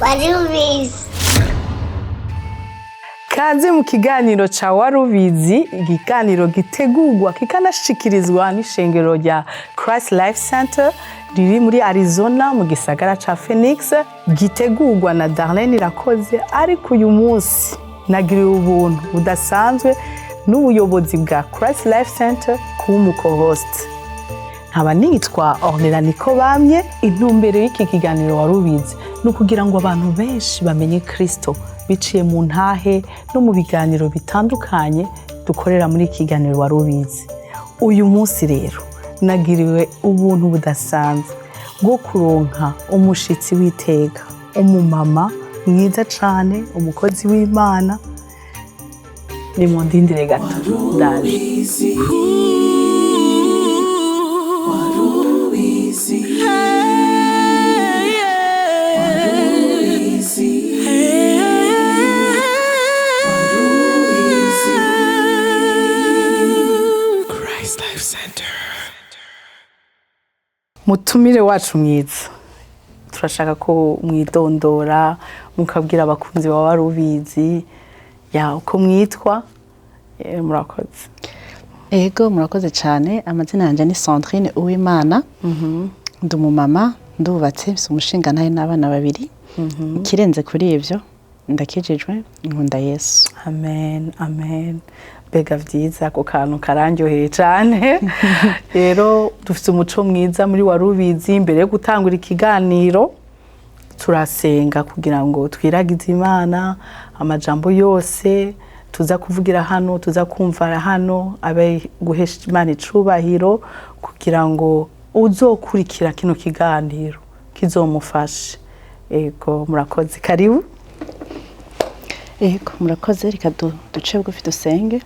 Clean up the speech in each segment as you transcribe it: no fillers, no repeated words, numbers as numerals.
warubizi. Kaze mu kiganiro ca warubizi, ikiganiro gitegurwa kikanashikirizwa n'ishengero rya Christ Life Center riri muri Arizona mu gisagara ca Phoenix, gitegurwa na Darlene Irakoze. Ariko uyu munsi nagiriwe ubuntu budasanzwe n'ubuyobozi bwa Christ Life Center kuba umuco-host. Nkaba nitwa Ornella niko bamye. Intumbero y'iki kiganiro warubizi nukugira ngo abantu benshi bamenye Kristo biciye mu ntahe no mu biganiro bitandukanye dukorera muri iki kiganiro warubizi. Uyu munsi rero nagiriwe ubuntu budasanzwe bwo kuronka umushitsi w'iteka, umumama mwiza cane, umukozi w'Imana. Ni mu ndindire gato ndaje. Mutumire wacu mwiza, turashaka ko mwidondora mukabwira abakunzi ba warubizi uko mwitwa. Murakoze. Ego murakoze cyane. Amazina yanje ni Sandrine Uwimana. Ndi umumama, ndubatse, mfise umushinga ntahe n'abana babiri. Ikirenze kuri ivyo ndakijijwe, nkunda Yesu. Amen, amen. Bega vyiza, ako kantu karandyoheye cyane. Rero dufite umuco mwiza muri warubizi. Mbere yo gutangura ikiganiro turasenga kugira ngo twiragize Imana, amajambo yose tuza kuvugira hano, tuza kumvara hano, abe guhesha Imana icubahiro, kugira ngo uzokurikira kino kiganiro kizomufashe. Ego murakoze, karibu. Ego murakoze, reka duce bugufi dusenge.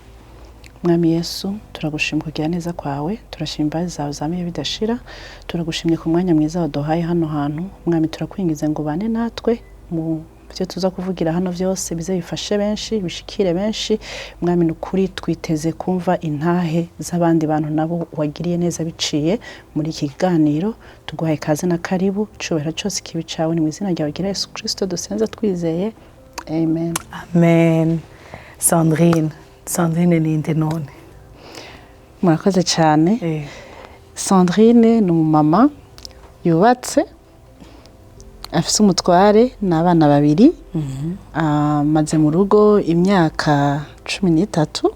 Mwami Yesu, turagushimye kugira neza kwawe, turashimye imbabazi zawe zamiye bidashira, turagushimye ku mwanya mwiza waduhaye hano hantu. Mwami turakwingiza ngo bane natwe mu byo tuza kuvugira hano byose, bize bifashe benshi, bishikire benshi. Mwami nukuri twiteze kumva intahe z'abandi bantu nabo wagiriye neza biciye muri iki kiganiro. Tuguhaye kaze na karibu, cubahiro cyose kibicawe ni mu izina rya Yesu Kristo dusenze twizeye. Amen. Amen. Sandrine ninde none? Murakoze cyane. Sandrine ni umumama yubatse, afise umutware n'abana babiri. Maze mu rugo imyaka 13.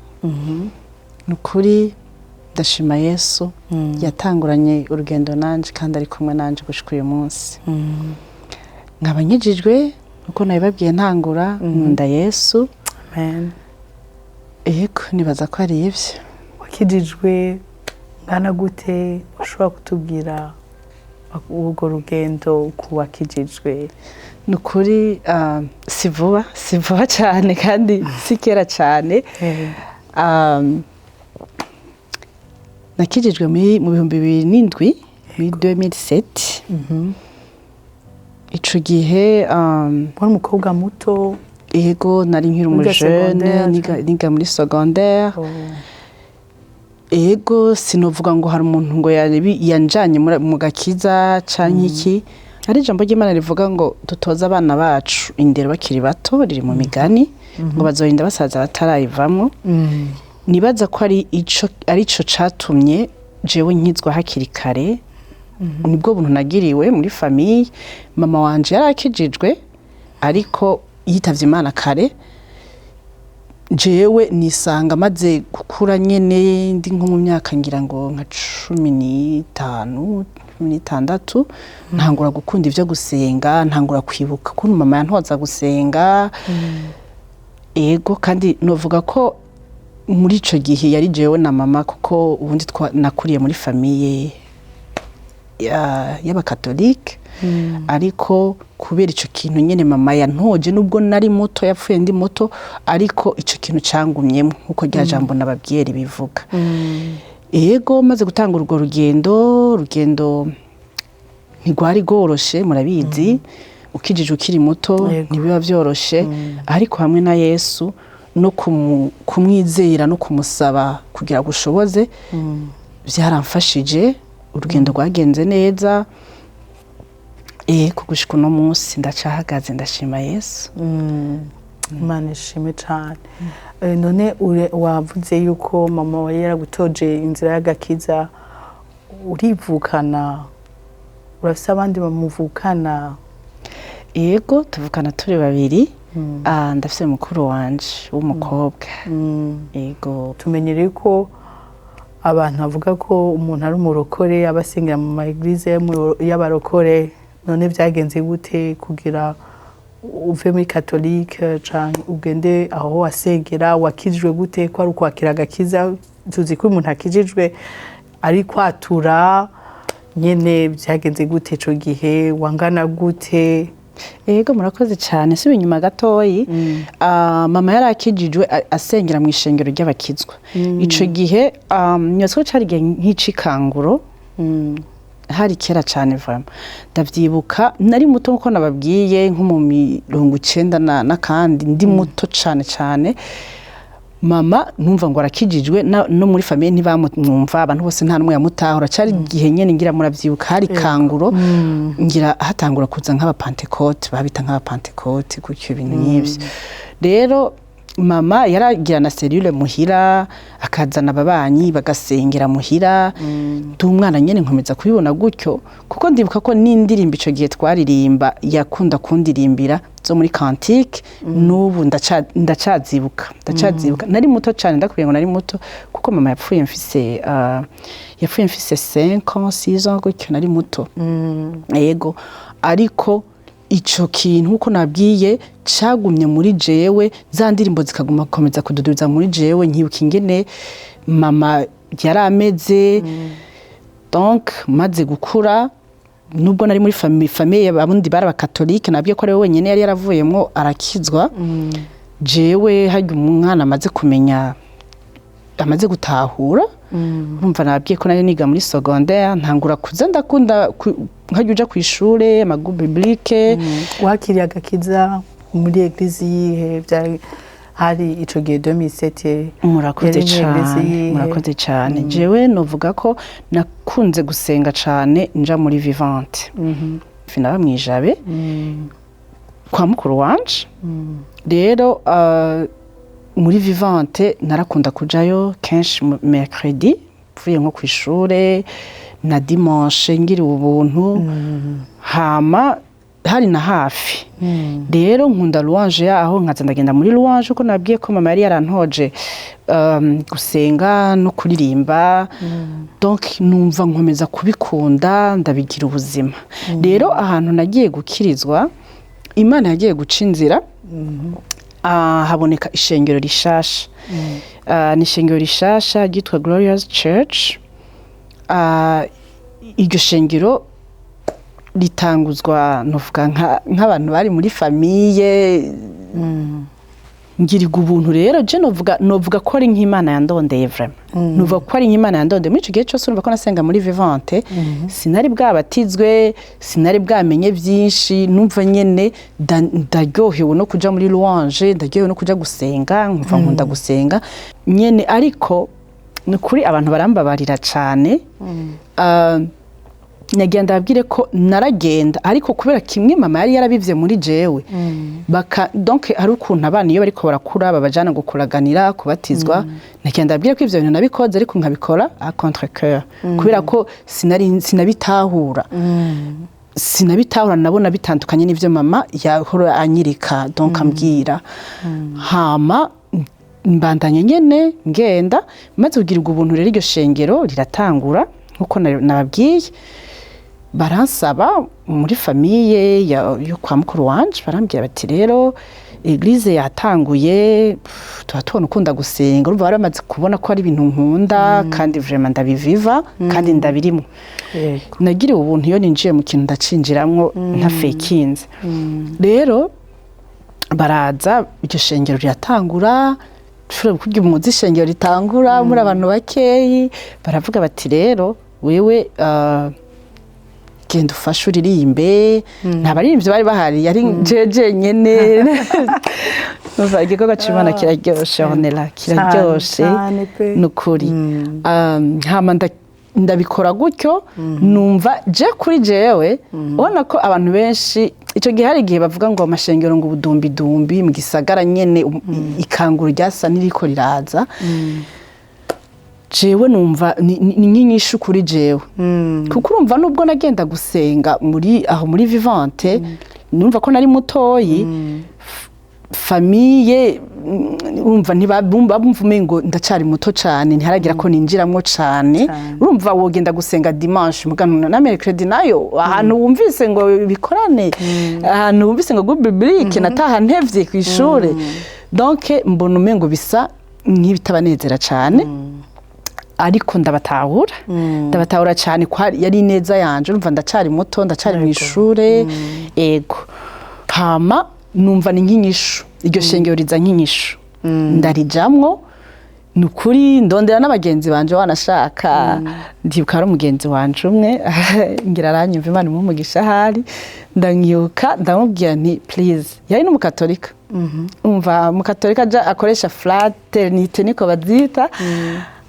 Nukuri ndashima Yesu yatanguranye urugendo nanje kandi ari kumwe nanje gushika uyu munsi. Nkaba nkijijwe uko nabibabwiye ntangura, nkunda Yesu. Amen. Ego nibaza ko ari ivyo. Wakijijwe ngana gute? Ushobora kutubwira urwo rugendo ku wakijijwe? Nukuri si vuba cyane kandi si kera cyane. Nakijijwe mu 2007, muri 2007. Ico gihe wari umukobwa muto. Ego nari nkiri umujene, niga muri secondaire. Ego sinovuga ngo hari umuntu ngo yanjanye mu gakiza canke iki. Ari ijambo ry'Imana rivuga ngo dutoza abana bacu indero bakiri bato, riri mu migani ngo bazorinda basaza batarayivamwo. Nibaza ko ari ico catumye jewe nkizwa hakiri kare. Nibwo buntu nagiriwe muri famille. Mama wanje yarakijijwe ariko yitavye Imana kare. Jewe nisanga maze gukura nyene ndi nko mu myaka ngira ngo nka 15, 16, ntangura gukunda ivyo gusenga, ntangura kwibuka ko mama yantoza gusenga. Ego kandi novuga ko muri ico gihe yari jewe na mama, kuko ubundi nakuriye muri famille y'abakatolike. Ariko kubera ico kintu nyene mama yantoje, nubwo nari muto, yapfuye ndi muto, ariko ico kintu cangumyemo uko rya jambo nababwiye ribivuga. Ego maze gutanga urwo rugendo ntigwari goroshe, murabizi ukijije ukiri muto ntibiba vyoroshe. Ariko hamwe na Yesu no kumwizera no kumusaba kugira gushoboze, vyaramfashije. Urugendo rwagenze neza. kugushika uno munsi ndacahagaze ndashima Yesu. Imana ishimwe cyane. None wavuze yuko mama wari yaragutoje inzira y'agakiza, urivukana, urafise abandi bamuvukana? Yego tuvukana turi babiri. Ndafise mukuru wanje w'umukobwa. Yego tumenyereye ko abantu bavuga ko umuntu ari umurokore abasengera mu maeglise y'abarokore. None vyagenze gute kugira uve muri katolike canke ugende aho wasengera? Wakijijwe gute? Ko ari ukwakira agakiza, tuzi ko umuntu akijijwe ari kwatura nyene. Vyagenze gute ico gihe? Wangana gute? Yego murakoze cyane. Sibe inyuma gatoyi, mama yari akijijwe asengera mu ishengero ry'abakizwa. Ico gihe nyosiko cari gihe nk'icikanguro, hari kera cyane vraiment. Ndavyibuka nari muto nko nababwiye nko mu 90 na kandi ndi muto cyane. Mama numva ngo arakijijwe no muri famille ntibamwumva, abantu bose nta numwe yamutahura. Cari gihe nyene ngira muravyibuka hari kanguro, ngira hatangura kuza nk'aba Pentecote, babita nk'aba Pentecote gutyo ibintu nk'ivyo. Rero mama yaragira na cellule muhira, akazana ababanyi bagasengera muhira. Umwana nyene nkomeza kubibona gutyo, kuko ndibuka ko n'indirimbo ico gihe twaririmba yakunda kundirimbira zo muri cantique. N'ubu ndacazibuka. Nari muto cyane, ndakubwiye ngo nari muto kuko mama yapfuye mfise 5 ans 6 ans gutyo, nari muto. Yego ariko ico kintu uko nabwiye cagumye muri jewe, za ndirimbo zikaguma komeza kududuza muri jewe. Nkibuka ingene mama yarameze. Donc maze gukura, nubwo nari muri famille abundi bari abakatolike, nabwiye ko ari we wenyene yari yaravuyemwo arakizwa. Jewe hajya umwana amaze kumenya, amaze gutahura, urumva nabwiye ko nari niga muri secondaire, ntangura kuza ndakunda nkajya uja ku ishure amagu biblique. Wakiriye agakiza muri eglise yihe? Hari ico gihe 2007. Murakoze cyane. Jewe novuga ko nakunze gusenga cyane nja muri vivante. Finaba mwijabe kwa mukuru wanje. Rero muri vivante narakunda kujayo kenshi mercredi mvuye nko ku ishure na dimanche ngira ubuntu. Hama hari na hafi. Rero nkunda louange yaho, nkaza ndagenda muri louange uko nabwiye ko mama yari yarantoje gusenga no kuririmba. Donc numva nkomeza kubikunda, ndabigira ubuzima. Rero ahantu nagiye gukirizwa, Imana yagiye guca inzira, haboneka ishengero rishasha. Ni ishengero rishasha ryitwa Glorious Church. Iryo shengero litanguzwa novuga nk'abantu bari muri famille. Ngiriga ubuntu rero je novuga ko ari nk'Imana yandondeye vraiment. Novuga ko ari nk'Imana yandondeye. Muri ico gihe cyose urumva ko nasenga muri vivante, sinari bwabatizwe, sinari bwamenye vyinshi. Numva nyene ndaryohewe no kuja muri louange, ndaryohewe no kuja gusenga, nkumva nkunda gusenga nyene. Ariko nukuri abantu barambabarira cyane. Nyagenda abwire ko naragenda, ariko kubera kimwe mama yari yarabivye muri jewe. Donc ari ukuntu abana iyo bariko barakura babajana gukuraganira kubatizwa. Nyagenda abwire ko ivyo bintu nabikoze, ariko nkabikora à contre-cœur, kubera ko sinabitahura. Sinabitahura, nabona bitandukanye n'ivyo mama yahora anyirika, donc ambwira. Hama mbandanye nyene ngenda, maze kugirirwa ubuntu rero iryo shengero riratangura nkuko nababwiye. Baransaba muri famille yo kwa mukuru wanje, barambwira bati rero eglise yatanguye, tubatubona ukunda gusenga. Urumva baramaze kubona ko ari ibintu nkunda, kandi vraiment ndabiviva, kandi ndabirimo. Nagiriwe ubuntu iyo ninjiye mu kintu ndacinjiramwo ntafekinze. Rero baraza, iryo shengero riratangura. Shobora kurya umuzi ishengero ritangura muri abantu bakeyi. Baravuga bati rero wewe genda ufashe uririmbe. Nta baririmbyi bari bahari, yari jeje nyene. Numva igikorwa c'Imana kiraryoshe, honera kiraryoshe nukuri. Hama ndabikora gutyo numva je kuri jewe ubona ko abantu benshi icyo gihe hari igihe bavuga ngo amashengero ngo ubudumbi mu gisagara nyene ikanguru ryasa niriko riraza jewe numva ni nk'inyishu kuri jewe kuko urumva nubwo nagenda gusenga muri vivante numva ko nari mutoyi famille urumva ntibabumva ngo ndacari muto cyane ntiharagira ko ninjiramwo cyane urumva wogenda gusenga dimanche mugano na mercredi nayo ahantu wumvise ngo bikorane ahantu wumvise ngo biblique nataha ntevye ku ishure donc mbona umengo bisa nk'ibitabanezera cyane ariko ndabatahura cyane ko yari neza yanje urumva ndacari muto ndacari mu ishure ego hama numva ni nk'inyishu iryo shengero riza nk'inyishu ndarijamwo nukuri ndondera n'abagenzi banje wanashaka ndibuka ari umugenzi wanje umwe ngira aranyumva Imana imumugisha hari ndanyuka ndamubwira nti please yari n'umukatolika umva umukatolika aja akoresha fraternité niko bazita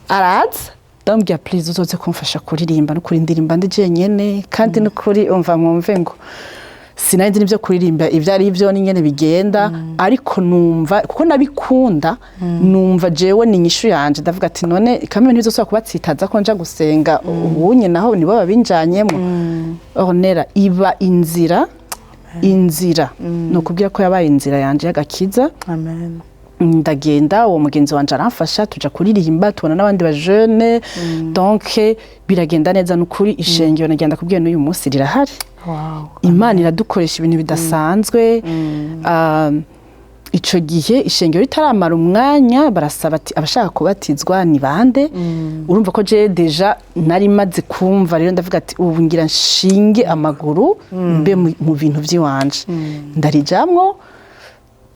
araza ndamubwira please uzoze kumfasha kuririmba no kurindirimba ndi jenyene kandi nukuri umva mwumve ngo sinari nibyo kuririmba ivyo ari byo nyene bigenda ariko numva kuko nabikunda numva jewe ni nyishu yanje ndavuga ati none kamwe ntizosaba kubatsitaza ko nja gusenga ubunye naho nibo babinjanyemo onera iba inzira no kubwira ko yabaye inzira yanje y'agakiza amen ndagenda uwo mugenzi wanje aramfasha tuja kuririmba tubona n'abandi ba jeunes donc biragenda neza n'ukuri ishengero nagenda kubwiye n'uyu munsi rirahari Imana iradukoresha ibintu bidasanzwe ico gihe ishengero ritaramara umwanya barasaba ati abashaka kubatizwa ni bande urumva ko je deja nari maze kumva rero ndavuga ati ubu ngira nshinge amaguru mbe mu bintu vyiwanje ndarijamwo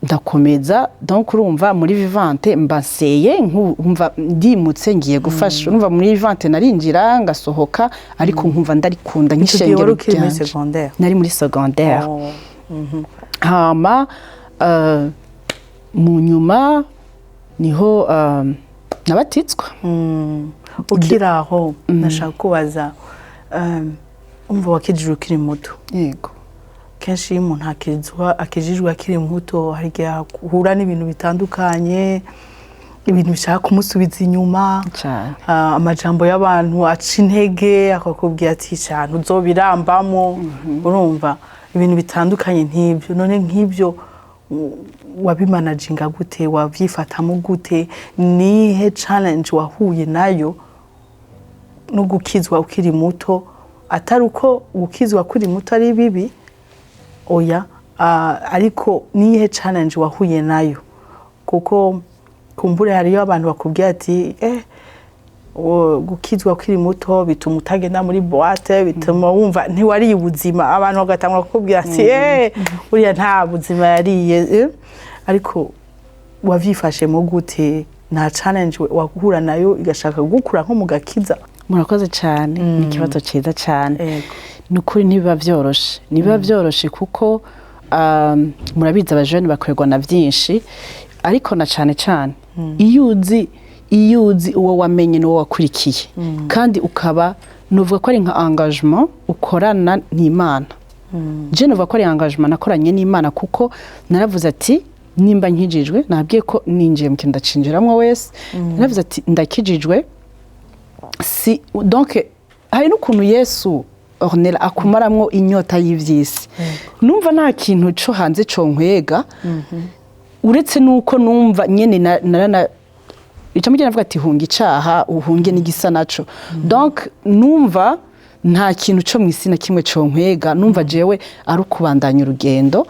ndakomeza donc urumva muri vivante mbaseye nkumva ndimutse ngiye gufasha urumva muri vivante narinjira ngasohoka ariko nkumva ndarikunda nk'ishengero ryanje nari muri secondaire hama mu nyuma niho nabatitswa ukiraho nashaka kubaza umva wakijijwe ukiri muto yego kenshi iyo umuntu akijijwe akiri muto hari igihe ahura n'ibintu bitandukanye ibintu bishaka kumusubiza inyuma amajambo y'abantu aca intege akakubwira ati cyane uzobirambamo urumva ibintu bitandukanye nk'ibyo none nk'ibyo wabimanaginga gute wabyifatamo gute nihe challenge wahuye nayo no gukizwa ukiri muto atari uko gukizwa ukiri muto ari bibi oya ariko nihe challenge wahuye nayo kuko kumbure hariyo abantu bakubwira ati gukizwa ukiri muto bituma utagenda muri boîte bituma wumva ntiwariye ubuzima abantu bagatangura kukubwira ati uriya nta buzima yariye ariko wavyifashemo gute nta challenge wahura nayo igashaka gukura nko mu gakiza murakoze cyane ni kibazo cyiza cyane nukuri ntibiba vyoroshe kuko murabizi abajene bakorerwa na vyinshi ariko na cyane iyo uzi uwo wamenye n'uwo wakurikiye kandi ukaba nuvuga ko ari nka engagement ukorana n'Imana je nuvuga ko ari engagement nakoranye n'Imana kuko naravuze ati nimba nkijijwe nabwiye ko ninjiye mu kintu ndacinjiramwe wese naravuze ati ndakijijwe si donc hari n'ukuntu Yesu ornera akumaramwo inyota y'ivyisi numva nta kintu cyo hanze cyo nkwega uretse nuko numva nyene narana icamujye navuga ati hunga icaha uhunge n'igisa naco donc numva nta kintu cyo mwisina kimwe cyo nkwega numva jewe ari ukubandanya urugendo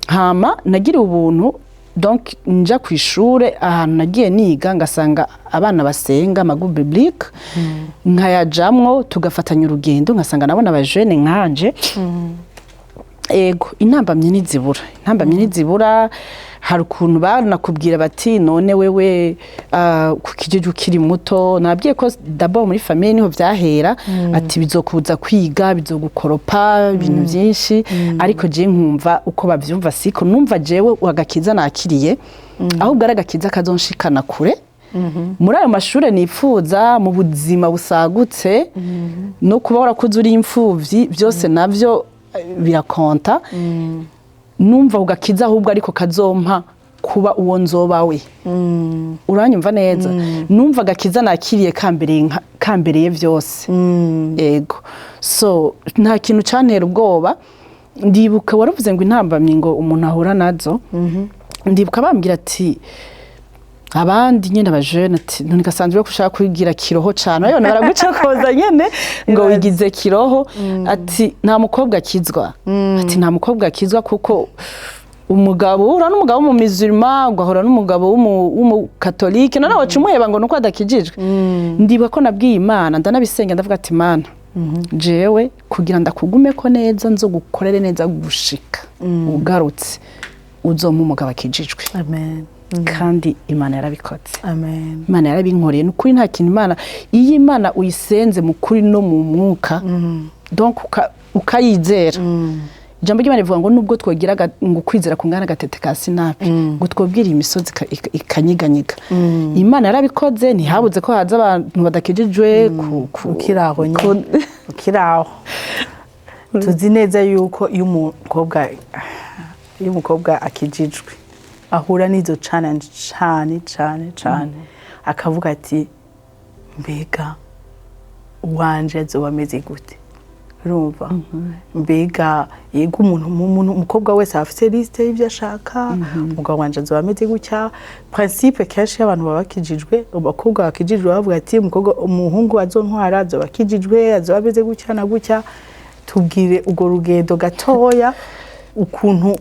hama nagira ubuntu donc nja kwishure ahantu nagiye niga ngasanga abana basenga amagu biblique nkayajamwo tugafatanya urugendo ngasanga nabona abajene nkanje ego intambamye nizibura hari ukuntu banakubwira bati none wewe kukijije ukiri muto nabwiye ko d'abord muri famille niho vyahera ati bizokuza kwiga bizogukoropa ibintu byinshi ariko je nkumva uko bavyumva siko numva jewe wagakiza nakiriye ahubwo aragakiza kazonshikana kure muri ayo mashure nipfuza mu buzima busagutse no kuba warakuze uri imfuvyi byose navyo birakonta numva ugakiza ahubwo ariko kazompa kuba uwo nzoba we uranyumva neza numva gakiza nakiriye kambereye byose yego so nta kintu cyantera ubwoba ndibuka waravuze ngo intambamye ngo umuntu ahura nazo ndibuka bambwira ati abandi nyene abajene ati none gasanzwe ko ushaka kwigira kiroho cyane ayo baraguca koza nyene ngo wigize kiroho ati nta mukobwa akizwa ati nta mukobwa akizwa kuko umugabo ura n'umugabo mu musulman ugahora n'umugabo w'umukatolike none wacumuheba ngo nuko adakijijwe ndibuka ko nabwiye Imana ndanabisenga ndavuga ati Imana jewe kugira ndakugume ko neza nzo gukorere neza gushika ugarutse uzompa umugabo akijijwe amen kandi Imana yarabikoze amen Imana yarabinkoreye n'ukuri nta kintu Imana iyi Imana uyisenze mu kuri no mu mwuka donc ukayizera ijambo ry'Imana rivuga ngo nubwo twogiraga ngo kwizera kungana gatete ka sinapi ngo twobwira imisozi ikanyiganyiga Imana yarabikoze ntihabuze ko haza abantu badakijijwe ukiraho ukiraho tuzi neza yuko iyo umukobwa akijijwe ahura n'izo challenge cyane akavuga ati mbega uwanje azoba ameze gute urumva mbega yego umukobwa wese afite liste y'ibyo ashaka umugabo wanje azoba ameze gutya principe kenshi y'abantu baba bakijijwe abakobwa bakijijwe bavuga ati umuhungu azontwara azoba akijijwe azoba ameze gutya na gutya tubwire ugo rugendo gatoya ukuntu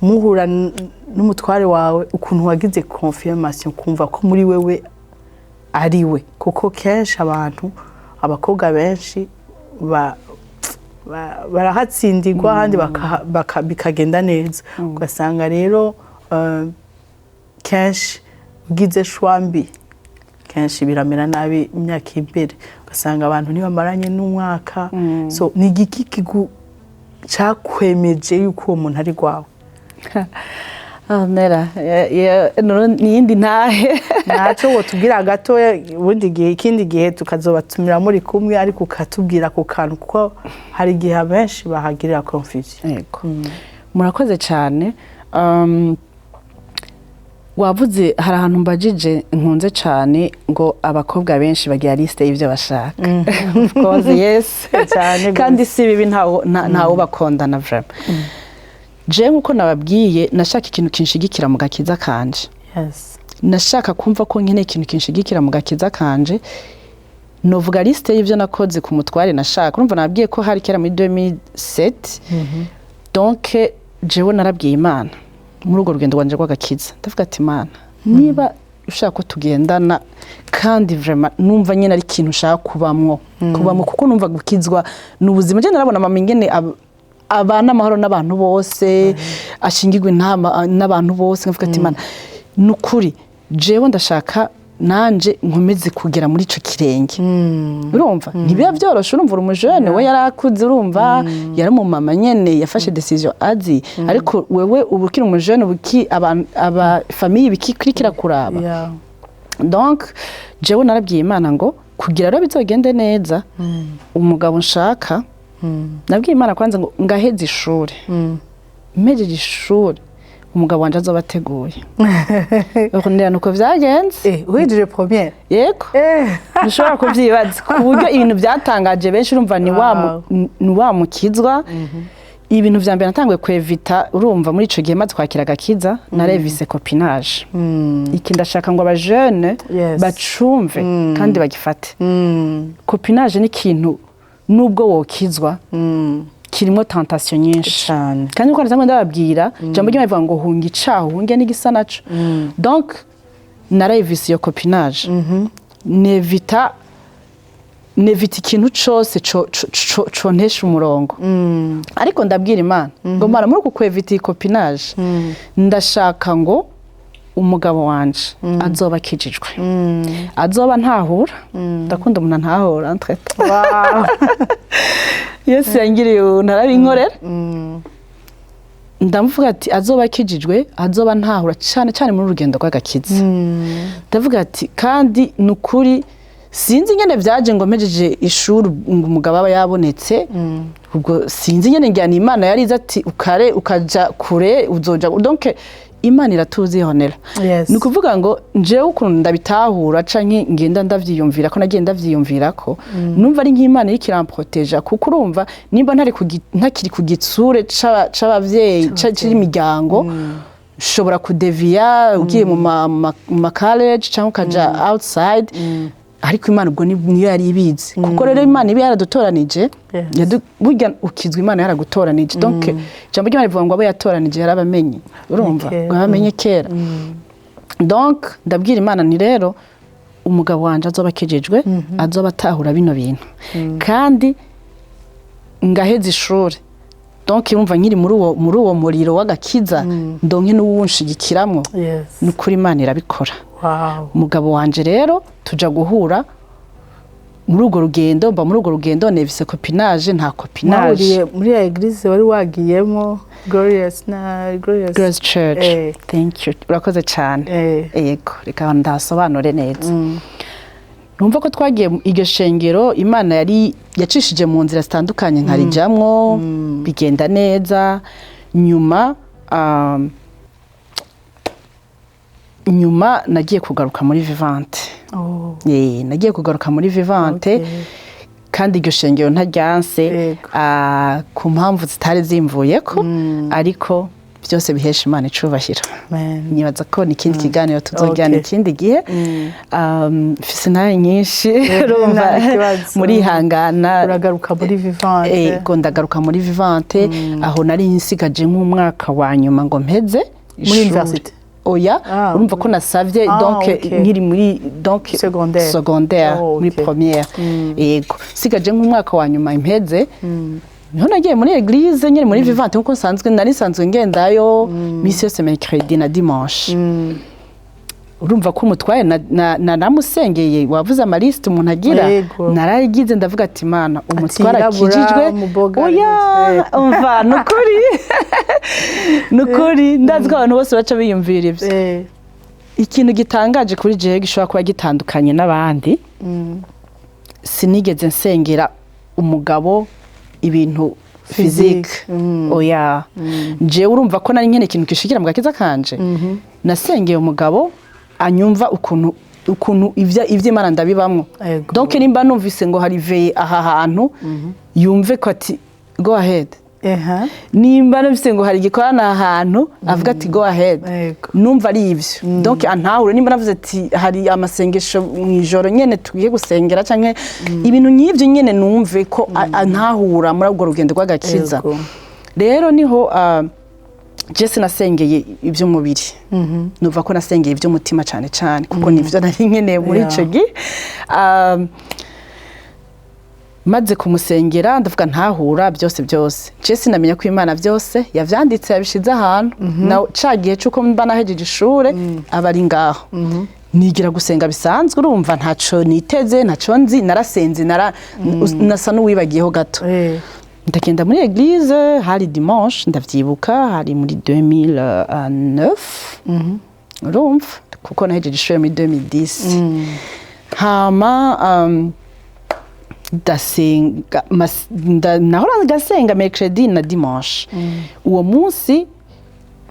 muhura n'umutware wawe ukuntu wagize confirmation kumva ko muri wewe ari we kuko kenshi abakobwa benshi barahatsindirwa handi bikagenda neza ugasanga rero kenshi ugize shwambi kenshi biramera nabi imyaka imbere ugasanga abantu ntibamaranye n'umwaka so ni igiki cyakwemeje yuko uwo muntu ari gwawe Nera niyindi ntahe naco wotubwira gatoya ubundi gihe ikindi gihe tukazobatumira muri kumwe ariko ukatubwira ku kantu kuko hari igihe benshi bahagirira confusion yego murakoze cyane wavuze hari ahantu mbajije nkunze cyane ngo abakobwa benshi bagira liste y'ivyo bashaka of course yes cyane kandi si bibi ntawo bakondana vraiment je nkuko nababwiye nashaka ikintu kinshigikira mu gakiza kanje yes nashaka kumva ko nkene ikintu kinshigikira mu gakiza kanje novuga liste y'ivyo nakoze ku mutware nashaka urumva nababwiye ko hari kera muri 2007 donc jewe narabwiye Imana muri urwo rugendo rwanje rw'agakiza ndavuga ati Imana niba ushaka ko tugendana kandi vraiment numva nyene ari ikintu ushaka kubamwo kuko numva gukizwa n'ubuzima je narabona mama ingene abana amahoro n'abantu bose ashingirwe n'abantu bose ngavuga ati Imana nukuri jewe ndashaka nanje nkomeze kugera muri ico kirenge urumva ntibiya byoroshe urumva umujene we yarakuze urumva yari mu mama nyene yafashe decision azi ariko wewe ubukira umujene ubuki aba famille bikikurikira kuraba donc jewe narabwiye Imana ngo kugira rero bizogende neza umugabo nshaka nabwiye Imana kwanza ngo ngaheze ishuri mpejeje ishuri umugabo wanje azobateguye ukundira nuko vyagenze uhejeje première yego nshobora kuvyibaza ku buryo ibintu byatangaje benshi urumva ni wa mukizwa ibintu vya mbere natanguye kwevita urumva muri ico gihe maze kwakira agakiza narevise copinage iki ndashaka ngo aba jeunes bacumve kandi bagifate copinage ni ikintu nubwo wokizwa kirimo tentation nyinshi kandi uko natangiye ndababwira jambo ry'Imana rivuga ngo hunga icaho hunge n'igisa naco donc narevise iyo copinage nevita ikintu cose contesha umurongo ariko ndabwira Imana ngo mara muri uku kwevita copinage ndashaka ngo umugabo wanje azoba akijijwe azoba ntahura ndakunda umuntu ntahura entre Yesu yangiriye narabinkorera ndamuvuga ati azoba akijijwe azoba ntahura cyane cyane muri urugendo rw'agakiza. Ndavuga ati kandi nukuri sinzi nyene byaje ngo mpejeje ishuri ngo umugabo aba yabonetse. Ubwo sinzi nyene njyana Imana yarize ati ukare ukaja kure uzoja donc Imana iratuzi honera. Ni kuvuga ngo njewe ukuntu ndabitahura canke ngenda ndavyiyumvira ko nagenda ndavyiyumvira ko numva ari nk'Imana iri kiramproteja kuko urumva nimba ntakiri ku gitsure c'abavyeyi c'imiryango ushobora kudeviya ugiye mu college cyangwa ukaja outside. Ariko Imana ubwo niyo yari ibizi kuko rero Imana ibi yaradutoranije burya ukizwa Imana yaragutoranije donc jambo ry'Imana rivuga ngo abo yatoranije yarabamenye urumva bamenye kera. Donc ndabwira Imana ni rero umugabo wanje azoba akijijwe azoba atahura bino bintu kandi ngaheza ishuri. Donc urumva nkiri muri uwo muriro w'agakiza ndonke n'uwunshigikiramwo nukuri Imana irabikora. Umugabo wanje rero tuja guhura muri urwo rugendo muri urwo rugendo nevise copinage nta copinage muri ya eglise wari wagiyemo Glorious Church. Thank you. Urakoze cyane. Yego reka ndasobanure neza. Numva ko twagiye iryo shengero Imana yari yacishije mu nzira zitandukanye nkarijamwo bigenda neza. Nyuma nagiye kugaruka muri Vivante. Nagiye kugaruka muri Vivante kandi iryo shengero ntaryanse ku mpamvu zitari zimvuyeko ariko byose bihesha Imana icubahiro. Nibaza ko n'ikindi kiganiro tuzojyana ikindi gihe. Mfise nayo nyinshi muri hangana uragaruka muri Vivante. Ndagaruka muri Vivante aho nari nsigaje nk'umwaka wa nyuma ngo mpeze muri university. Oya urumva ko nasavye donc nkiri muri donc secondaire muri première. Yego sigaje nk'umwaka wa nyuma impeze niho nagiye muri eglise nyine muri Vivante nkuko nari sanzwe ngendayo misi yose mercredi na dimanche. Urumva ko umutwaye namusengeye wavuze amaliste umuntu agira narayigize ndavuga ati Imana umutwara akijijwe. Oya umva nukuri ndazi ko abantu bose baca biyumvira ibyo. Ikintu gitangaje kuri jewe gishobora kuba gitandukanye n'abandi sinigeze nsengera umugabo ibintu physique. Oya jewe urumva ko nari nkene ikintu gishikira mu gakiza kanje nasengeye umugabo anyumva ukuntu ivyo Imana ndabibamwo. Donc nimba numvise ngo hari veye aha hantu yumve ko ati go ahead. Nimba numvise ngo hari gikorana ahantu avuga ati go ahead. Numva ari ivyo donc antahure nimba navuze ati hari amasengesho mwijoro nyene tugiye gusengera canke ibintu nyivyo nyene numve ko antahura muri ubwo rugendo rw'agakiza. Rero niho Jesse nasengeye iby'umubiri. Nuva ko nasengeye iby'umutima cyane cyane kuko nivyo nari nkeneye muri ico gihe. Maze kumusengera ndavuga ntahura byose. Jesse namenya ko Imana byose yavyanditse yabishize ahantu. Na cagiye cuko mba nahejeje ishure abari ngaho. Nigira gusenga bisanzwe urumva ntaco niteze ntaco nzi narasenze nasa n'uwibagiyeho gato. Ndagenda muri eglise hari dimanche ndavyibuka hari muri 2009 urumva kuko nahejeje ishure muri 2010. Hama ndasenga nahora ndasenga mercredi na dimanche. Uwo munsi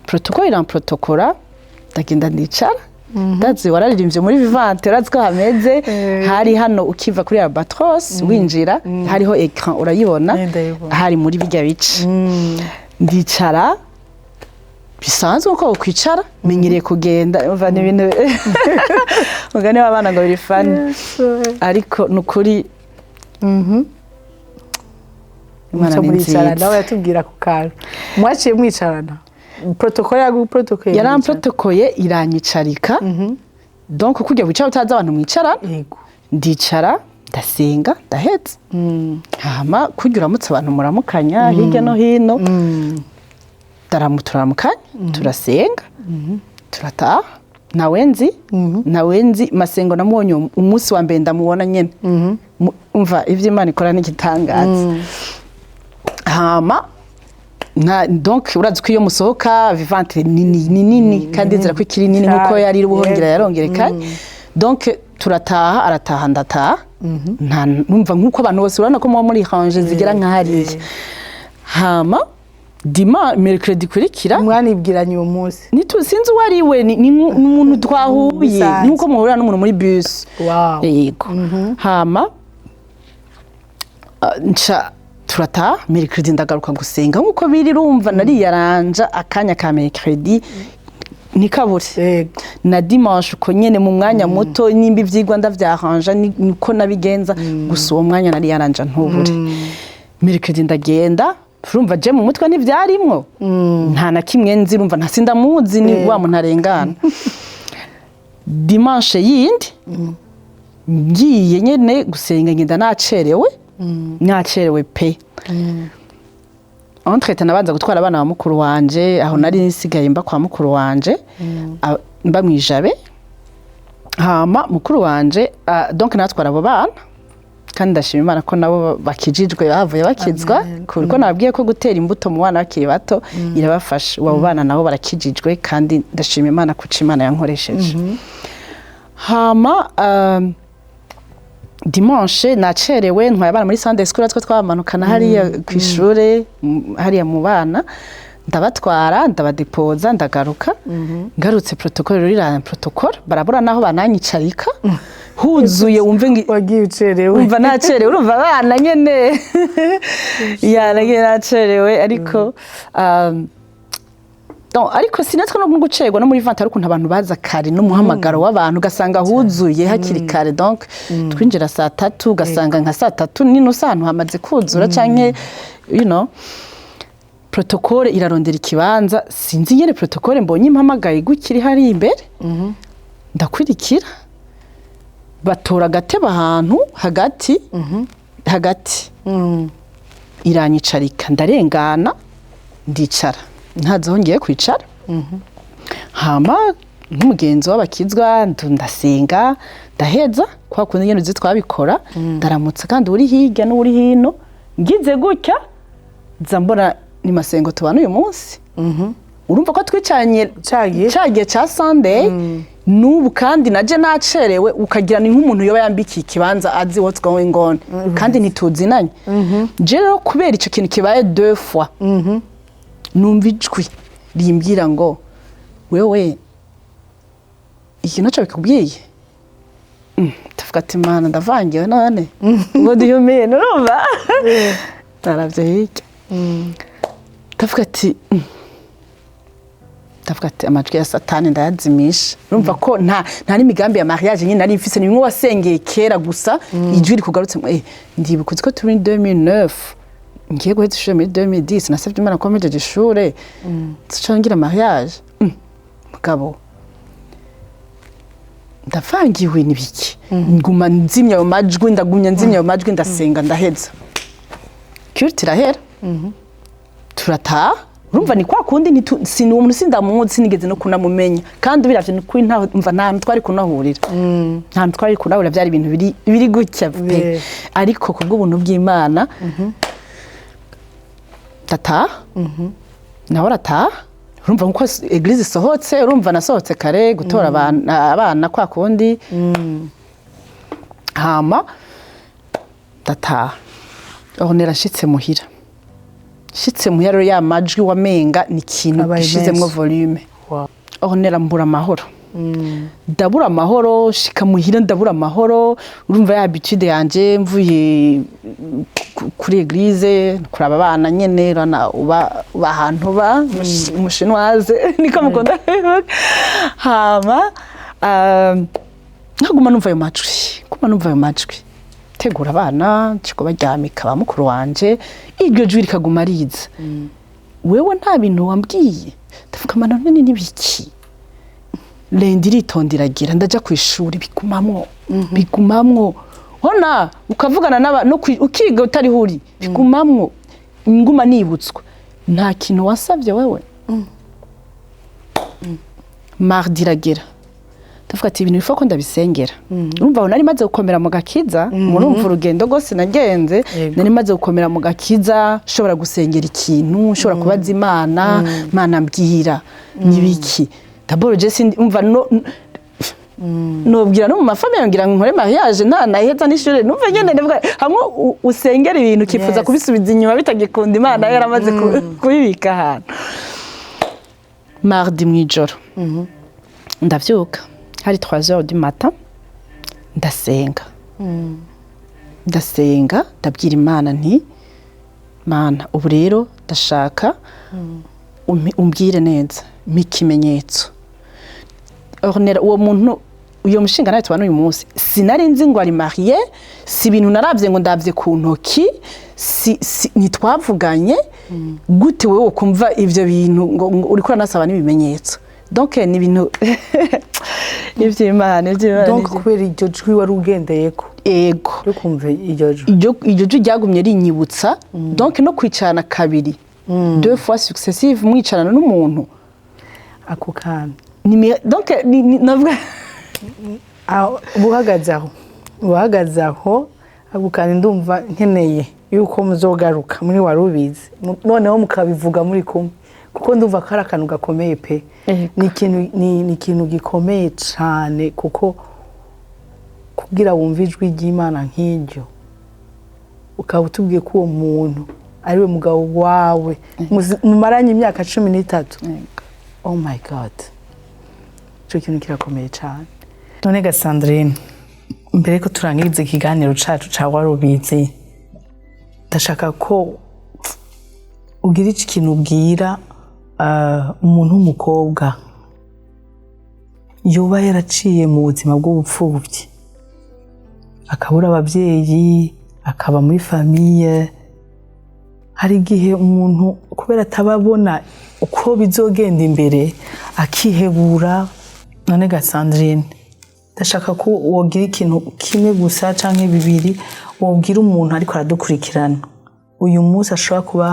protokora ndagenda ndicara ndazi wararirimbye muri Vivante urazi ko hameze hari hano ukiva kuri Albatros winjira hariho ecran urayibona hari muri bijya bice. Ndicara bisanzwe uko ukwicara menyereye kugenda umva n'ibintu mugane w'abana ngo biri fani ariko nukuri Imana ni nziza. Nawe yatubwira ku kantu mwaciye mwicarana protokole yaramprotokoye iranyicarika. Donc kujya wicara utaza abantu mwicara ndicara ndasenga ndahetse. Hama kujya uramutse abantu muramukanya hirya no hino turaramukanya turasenga turataha. Nawenzi masengo namubonye umunsi wa mbere ndamubona nyene umva ivyo Imana ikora n'igitangaza. Hama donc urazi ko iyo musohoka vivante nini kandi nzira ko ikiri nini nkuko yari ubuhongera yarongerekanye donc turataha arataha ndataha nta numva nkuko abantu bose urana ko muri range zigera nka hariya hama mercredi kurikira mwanibwiranye uwo munsi sinzi wari we ni umuntu twahuye nuko muhurira n'umuntu muri bus yego hama nca turata mercredi ndagaruka gusenga nkuko biri rumva nari yaranja akanya ka mercredi nikabure na dimanche uko nyene mu mwanya muto nimba ivyigwa ndavyaranja niko nabigenza gusa uwo mwanya nari yaranja ntubure mercredi ndagenda urumva je mu mutwe nivyarimwo nta na kimwe nzi urumva ntasindamuzi ni wa muntu arengana dimanche yindi ngiye nyene gusenga ngenda nacerewe pe entretien nabanza gutwara abana ba mukuru wanje aho nari nsigaye mba kwa mukuru wanje mba mwijabe hama mukuru wanje donc natwara abo bana kandi ndashima Imana ko nabo bakijijwe bavuye bakizwa kuko nabwiye ko gutera imbuto mu bana bakiri bato irabafasha abo bana nabo barakijijwe kandi ndashima Imana ko Imana yankoresheje hama dimanche nacerewe ntwaye abana muri Sunday school atwo twamanukana hariya kwishure hariya mu bana ndabatwara ndabadepoza ndagaruka ngarutse protocole ruri protocole barabura naho bananyicarika huzuye wumve wagiye ucerewe umva nacerewe urumva abana nyene yaragiye nacerewe ariko ariko sinatwe no gucerwa no muri vente ariko abantu baza kare no muhamagaro w'abantu gasanga huzuye hakiri kare donc twinjira saa 3 gasanga nka saa 3 nino santu hamaze kuzura canke protocole irarondera ikibanza sinzi nyene protocole mbonye impamagaye gukiri hari imbere ndakwirikira batora gateba ahantu hagati iranyicarika ndarengana ndicara ntazo ngiye kwicara hama nk'umugenzi w'abakizwa ndasenga ndaheza kwa kundi nyene twabikora ndaramutse kandi uri hirya n'uri hino ngize gutya zambona ni masengo tubana uyu munsi urumva ko twicanye cagiye ca Sunday nubu kandi naje nacerewe ukagira ni nk'umuntu yoba yambikiye ikibanza azi what's going on kandi nituzinanye je rero kubera ico kintu kibaye 2 fois numva ijwi rimbwira ngo wewe ikintu cyo bikubwiye tuvuga ati Imana ndavangiwe none what do you mean urumva taravye hirya tuvuga ati amajwi ya satani ndayazimisha urumva ko nta n'imigambi ya mariage nyine nari mfise ni bimwe wasengeye kera gusa ijwi rikugarutse ndibuka ko turi 2009 ngiye guhita ishure muri 2010 nasabye Imana ko mpejeje ishure ngira mariage mugabo ndavangiwe nibiki nguma nzimya ayo majwi ndagumya nzimya ayo majwi ndasenga ndaheza culture irahera turataha urumva ni kwa kundi ni umuntu sindamuzi sinigeze no kunamumenya kandi biravye kuri nta twari kunahurira nta twari kunahurira byari ibintu biri gutya pe ariko kubw'ubuntu bw'Imana tata naho rata urumva nko eglise isohotse urumva nasohotse kare gutora abana kwa kundi hama tata aho nerashitse muhira shitse muhira ya majwi wamenga ni kintu gishizemwe volume aho nerambura amahoro ndabura amahoro shika muhira ndabura amahoro urumva ya habitude yanje mvuye kuri eglise kuraba abana nyene rana uba ahantu ba umushinwaze niko mukunda hama naguma numva ayo majwi tegura abana ciko baryamika ba mukuru wanje iryo jwi rikaguma riza wewe nta bintu wambwiye ndavuga mana none nibiki lendi ritondiragira ndaja ku ishuri bigumamwo hona ukavugana no ukiga utari huri bigumamwo nguma nibutswa nta kintu wasavye wewe mardi iragera ndavuga ati ibintu bifo ko ndabisengera urumva nari maze gukomera mu gakiza murumva urugendo gose nagenze nari maze gukomera mu gakiza shobora gusengera ikintu shobora kubaza Imana mbwira nibiki d'abord je sindi umva nobwira no mu mafamiye ngira nkore mariage naheza n'ishure numva nyene ndavuga hamwe usengera ibintu kifuza kubisubiza inyuma bitagikunda Imana yaramaze kubibika ahantu. Mardi mwijoro ndavyuka hari 3h du matin ndasenga ndabwira Imana nti Mana ubu rero ndashaka umbwire neza mikimenyetso ornera uwo muntu uyo mushinga nawe tubana uyu munsi sinari nzi ngo ari marié si bintu naravye ngo ndavye ku ntoki nitwavuganye gute wewe kumva ivyo bintu ngo uriko ranasaba n'ibimenyetso donc ni bintu ivy'Imana donc kubera iryo jwi wari ugendeyeko ego kumva iryo jwi ryagumye rinyibutsa donc no kwicana kabiri deux fois successive mwicarana n'umuntu ako kana donc navuga buhagaze aho agukana ndumva nkeneye yuko muzogaruka muri warubizi noneho mukabivuga muri kumwe kuko ndumva ko ari akantu gakomeye pe ni ikintu gikomeye cyane kuko kugira wumva ijwi ry'Imana nk'iryo ukaba utubwiye ko uwo muntu ari we mugabo wawe mumaranye imyaka 13. Oh my God, icyo kintu kirakomeye cyane. None ga Sandrine, mbere ko turangiza ikiganiro cacu ca warubizi ndashaka ko ugira iki kintu ubwira umuntu w'umukobwa yoba yaraciye mu buzima bw'ubupfubyi akabura ababyeyi akaba muri famille. Hari igihe umuntu kubera atababona uko bizogenda imbere akihebura. None ga Sandrine, ndashaka ko wogira ikintu kimwe gusa canke bibiri wobwira umuntu ariko aradukurikirana uyu munsi ashobora kuba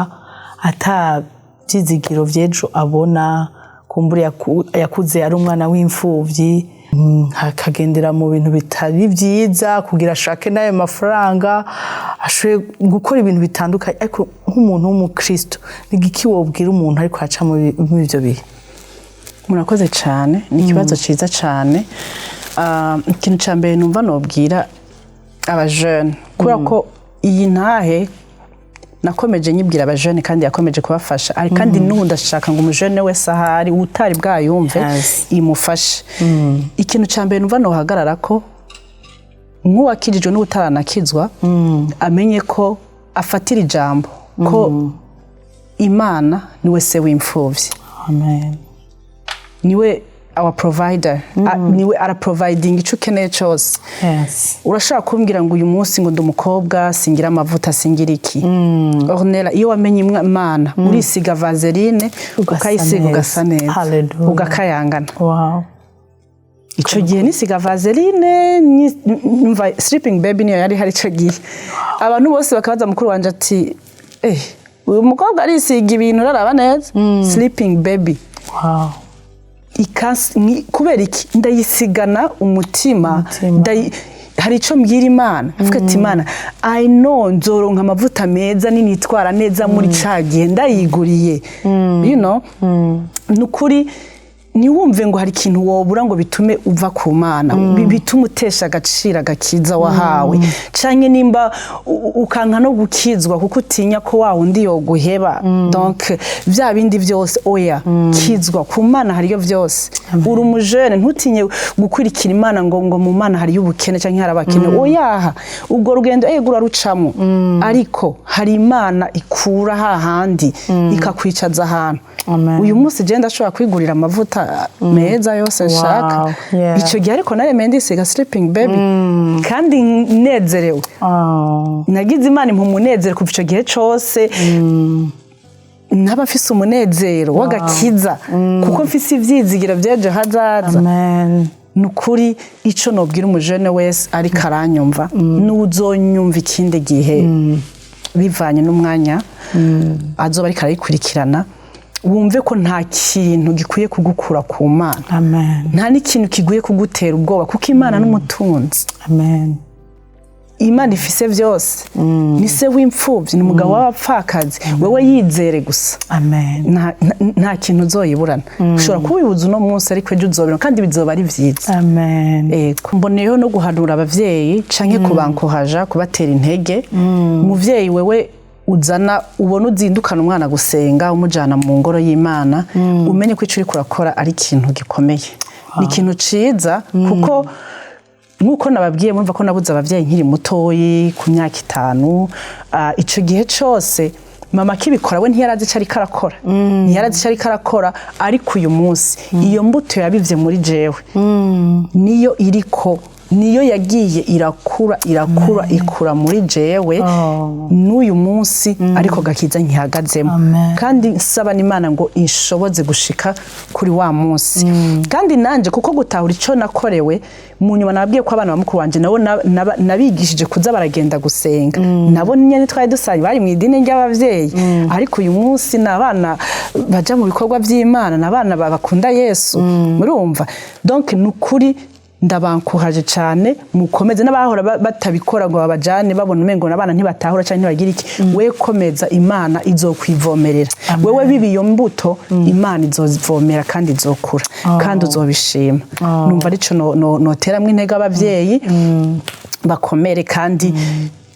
atabyizigiro vyejo abona kumbura yakuze ari umwana w'imfuvyi akagendera mu bintu bitari vyiza kugira ashake nayo mafaranga ashoboye gukora ibintu bitandukanye ariko nk'umuntu w'umukristo nigiki wobwira umuntu ariko aca mu ivyo bihe? Murakoze cyane, ni ikibazo ciza cyane. Ikintu cya mbere numva nobwira aba jeunes kubera ko iyi ntahe nakomeje nyibwira aba jeunes kandi yakomeje kubafasha ari kandi n'ubu ndashaka ngo umujene wese ahari utari bwayumve imufashe. Ikintu cya mbere numva nohagarara ko nk'uwakijijwe n'utaranakizwa amenye ko afatira ijambo ko Imana niwe se w'imfuvyi. Amen. Niwe our provider, niwe ara providing ico keneye cyose. Urashaka kumbwira ngo uyu munsi ngo ndumukobwa singira amavuta singira iki. Ornera iyo wamenye Imana urisiga vaseline ukayisiga ugasa neza ugakayangana. Wow. Ico gihe nisiga vaseline numva sleeping baby niyo yari hari ico gihe. Abantu bose bakabaza mukuru wanje ati uyu mukobwa arisiga ibintu raraba neza. Sleeping baby. Wow. Kubera iki ndayisigana umutima hari ico mbwira Imana avuga ati Imana I know nzoronka amavuta meza ninitwara neza muri cagihe ndayiguriye you know nukuri niwumve ngo hari ikintu wobura ngo bitume uva ku Mana bitume utesha agaciro gakiza wahawe canke nimba ukanka no gukizwa kuko utinya ko wa undi yoguheba. Donc vya bindi vyose oya kizwa ku Mana hariyo vyose. Uri umujene ntutinye gukurikira Imana ngo mu Mana hariyo ubukene canke harabakene oyaha ubwo rugendo egura rucamo ariko hari Imana ikura hahandi ikakwicaza ahantu. Uyu munsi je ndashobora kwigurira amavuta meza yose nshaka. Ico gihe ariko naremeye ndisiga sleeping baby kandi nezerewe. Nagize Imana impumunezero kuva ico gihe cose. Naba mfise umunezero w'agakiza kuko mfise ivyizigira vyeje hazaza. Amen. Nukuri ico nobwira umujene wese ari karanyumva n'uzonyumva ikindi gihe bivanye n'umwanya azoba ari karayikurikirana wumve ko nta kintu gikwiye kugukura ku Mana. Amen. Nta n'ikintu kiguye kugutera ubwoba kuko Imana n'umutunzi. Amen. Imana ifise vyose. Ni se w'imfuvyi, ni umugabo w'abapfakazi. Wewe yizere gusa. Amen. Nta kintu uzoyiburana. Ushobora kubibuza uno munsi ariko ejo uzobera kandi bizoba ari vyiza. Amen. Ego. Mboneyeho no guhanura abavyeyi canke kubankohaja kubatera intege. Umuvyeyi wewe uzana ubona uzindukana umwana gusenga umujana mu ngoro y'Imana, umenye ko ico uri kurakora ari ikintu gikomeye. Ni ikintu ciza kuko nkuko nababwiye mumva ko nabuze abavyeyi nkiri mutoyi ku myaka 5, ico gihe cyose mama kibikora we ntiyarazi cari karakora. Ntiyarazi cari karakora ariko uyu munsi iyo mbuto yabivye muri jewe niyo iriko niyo yagiye irakura ikura muri jewe n'uyu munsi ariko gakiza nkihagazemo kandi nsaba n'Imana ngo inshoboze gushika kuri wa munsi kandi nanje kuko gutahura ico nakorewe mu nyuma nababwiye ko abana bamukuru wanje nabo nabigishije kuza baragenda gusenga nabo nyene twari dusaye bari mu idini ry'abavyeyi ariko uyu munsi nabana baja mu bikorwa vy'Imana nabana bakunda Yesu murumva donc nukuri ndabankuhaje cyane mukomeze n'abahora batabikora ngo babajane babona umengo nabana ntibatahura cyane ntibagira iki we komeza Imana izokwivomerera wewe bibiyo mbuto Imana izozivomera kandi izokura kandi uzobishima numva arico noteramwe intege abavyeyi bakomere kandi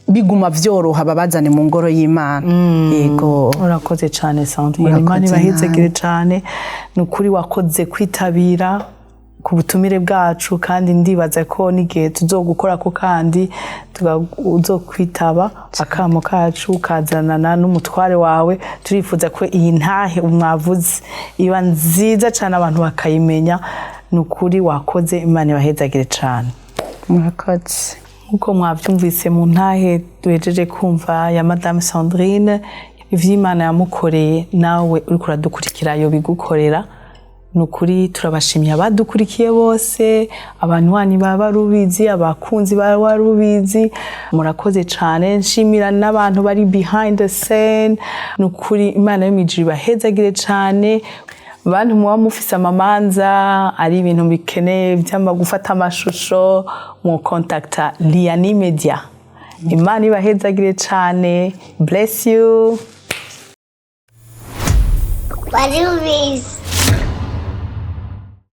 biguma vyoroha babazane mu ngoro y'Imana. Yego urakoze cyane Sandrine, Imana ibahezegere cyane nukuri wakoze kwitabira ku butumire bwacu kandi ndibaza ko n'igihe tuzogukora ko kandi uzokwitaba akamo kacu kazanana n'umutware wawe. Turifuza ko iyi ntahe umwavuze iba nziza cyane abantu bakayimenya. Nukuri wakoze, Imana ibahezagire cyane. Murakoze. Nkuko mwavyumvise mu ntahe duhejeje kumva ya Madame Sandrine, ivy'Imana yamukoreye nawe uri kuradukurikira yo bigukorera. Nukuri turabashimiye abadukurikiye bose, abantu wani baba rubizi, abakunzi baba rubizi, murakoze cyane. Nshimira n'abantu bari behind the scene. Nukuri Imana y'imijiri bahezagire cyane. Abantu muba mufise amamanza ari ibintu bikeneye byamba gufata amashusho mu contacta Liani Media. Imana ibahezagire cyane. Bless you. Bari ubizi.